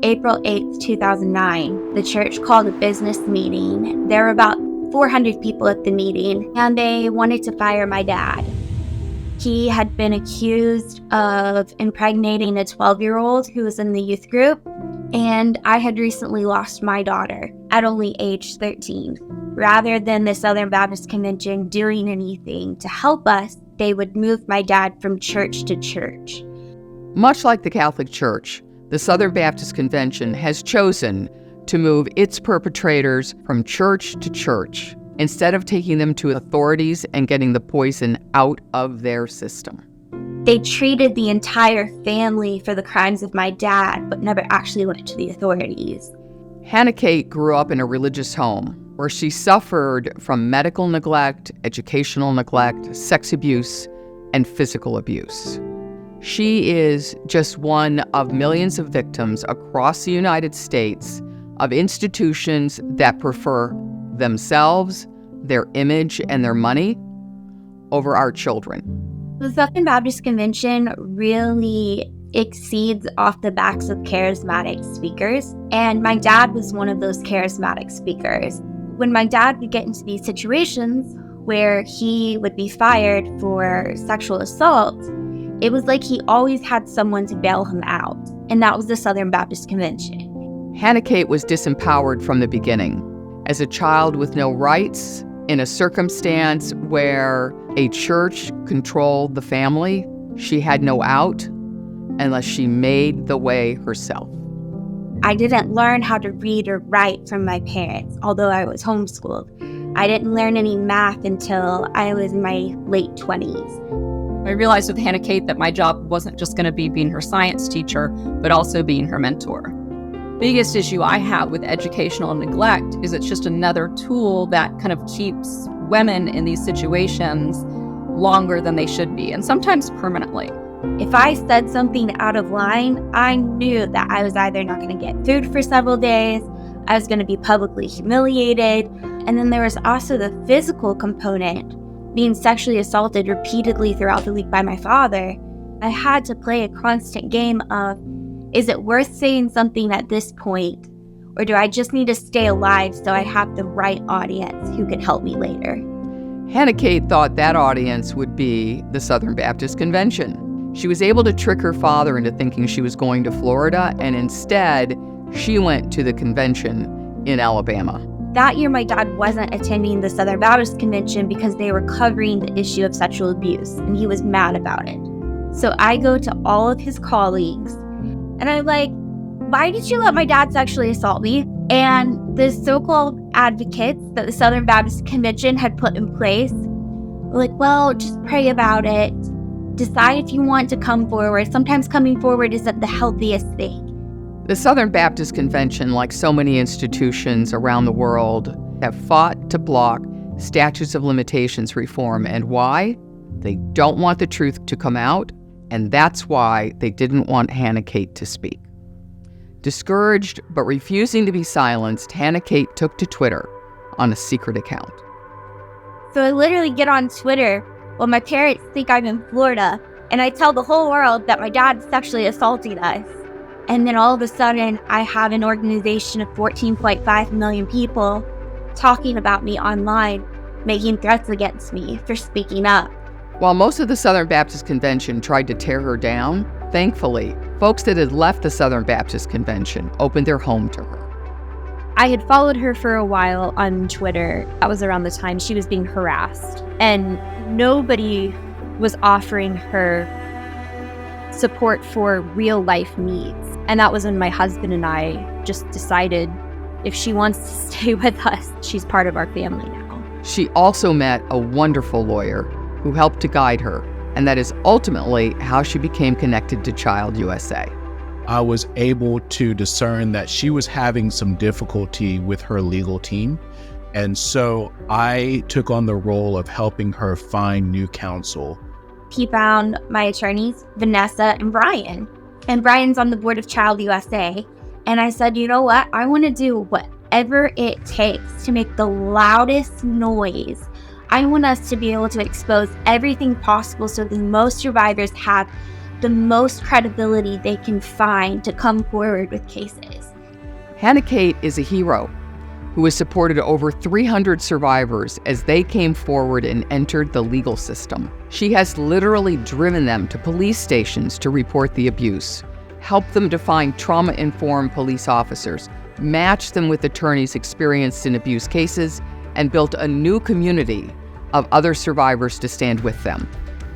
April 8th, 2009, the church called a business meeting. There were about 400 people at the meeting, and they wanted to fire my dad. He had been accused of impregnating a 12-year-old who was in the youth group, and I had recently lost my daughter at only age 13. Rather than the Southern Baptist Convention doing anything to help us, they would move my dad from church to church. Much like the Catholic Church, the Southern Baptist Convention has chosen to move its perpetrators from church to church instead of taking them to authorities and getting the poison out of their system. They treated the entire family for the crimes of my dad, but never actually went to the authorities. Hannah Kate grew up in a religious home where she suffered from medical neglect, educational neglect, sex abuse, and physical abuse. She is just one of millions of victims across the United States of institutions that prefer themselves, their image, and their money over our children. The Southern Baptist Convention really exceeds off the backs of charismatic speakers, and my dad was one of those charismatic speakers. When my dad would get into these situations where he would be fired for sexual assault, it was like he always had someone to bail him out, and that was the Southern Baptist Convention. Hannah Kate was disempowered from the beginning. As a child with no rights, in a circumstance where a church controlled the family, she had no out unless she made the way herself. I didn't learn how to read or write from my parents, although I was homeschooled. I didn't learn any math until I was in my late 20s. I realized with Hannah Kate that my job wasn't just going to be being her science teacher, but also being her mentor. Biggest issue I have with educational neglect is it's just another tool that kind of keeps women in these situations longer than they should be, and sometimes permanently. If I said something out of line, I knew that I was either not going to get food for several days, I was going to be publicly humiliated, and then there was also the physical component, being sexually assaulted repeatedly throughout the week by my father. I had to play a constant game of, is it worth saying something at this point, or do I just need to stay alive so I have the right audience who can help me later? Hannah Kate thought that audience would be the Southern Baptist Convention. She was able to trick her father into thinking she was going to Florida, and instead, she went to the convention in Alabama. That year, my dad wasn't attending the Southern Baptist Convention because they were covering the issue of sexual abuse, and he was mad about it. So I go to all of his colleagues, and I'm like, why did you let my dad sexually assault me? And the so-called advocates that the Southern Baptist Convention had put in place were like, well, just pray about it. Decide if you want to come forward. Sometimes coming forward isn't the healthiest thing. The Southern Baptist Convention, like so many institutions around the world, have fought to block statutes of limitations reform. And why? They don't want the truth to come out, and that's why they didn't want Hannah Kate to speak. Discouraged but refusing to be silenced, Hannah Kate took to Twitter on a secret account. So I literally get on Twitter while my parents think I'm in Florida, and I tell the whole world that my dad's sexually assaulting us. And then all of a sudden, I have an organization of 14.5 million people talking about me online, making threats against me for speaking up. While most of the Southern Baptist Convention tried to tear her down, thankfully, folks that had left the Southern Baptist Convention opened their home to her. I had followed her for a while on Twitter. That was around the time she was being harassed, and nobody was offering her support for real life needs. And that was when my husband and I just decided if she wants to stay with us, she's part of our family now. She also met a wonderful lawyer who helped to guide her, and that is ultimately how she became connected to Child USA. I was able to discern that she was having some difficulty with her legal team. And so I took on the role of helping her find new counsel. He found my attorneys, Vanessa and Brian. And Brian's on the board of Child USA. And I said, you know what? I want to do whatever it takes to make the loudest noise. I want us to be able to expose everything possible so the most survivors have the most credibility they can find to come forward with cases. Hannah Kate is a hero who has supported over 300 survivors as they came forward and entered the legal system. She has literally driven them to police stations to report the abuse, helped them to find trauma-informed police officers, matched them with attorneys experienced in abuse cases, and built a new community of other survivors to stand with them.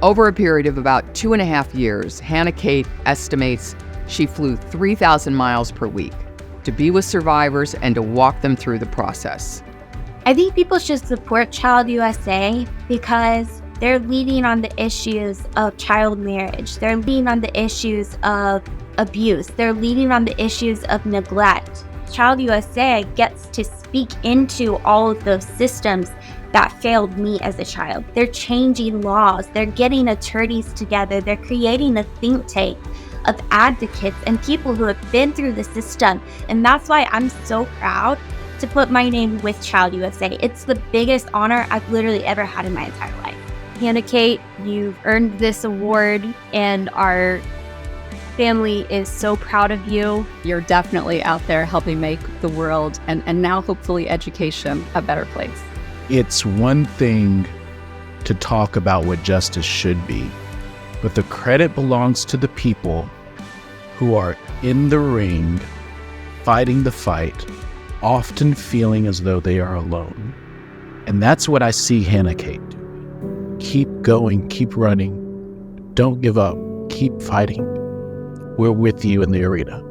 Over a period of about 2.5 years, Hannah Kate estimates she flew 3,000 miles per week to be with survivors and to walk them through the process. I think people should support Child USA because they're leading on the issues of child marriage. They're leading on the issues of abuse. They're leading on the issues of neglect. Child USA gets to speak into all of those systems that failed me as a child. They're changing laws. They're getting attorneys together. They're creating a think tank of advocates and people who have been through the system. And that's why I'm so proud to put my name with Child USA. It's the biggest honor I've literally ever had in my entire life. Hannah Kate, you've earned this award, and our family is so proud of you. You're definitely out there helping make the world and now hopefully education a better place. It's one thing to talk about what justice should be, but the credit belongs to the people who are in the ring, fighting the fight, often feeling as though they are alone. And that's what I see Hannah Kate do. Keep going, keep running. Don't give up, keep fighting. We're with you in the arena.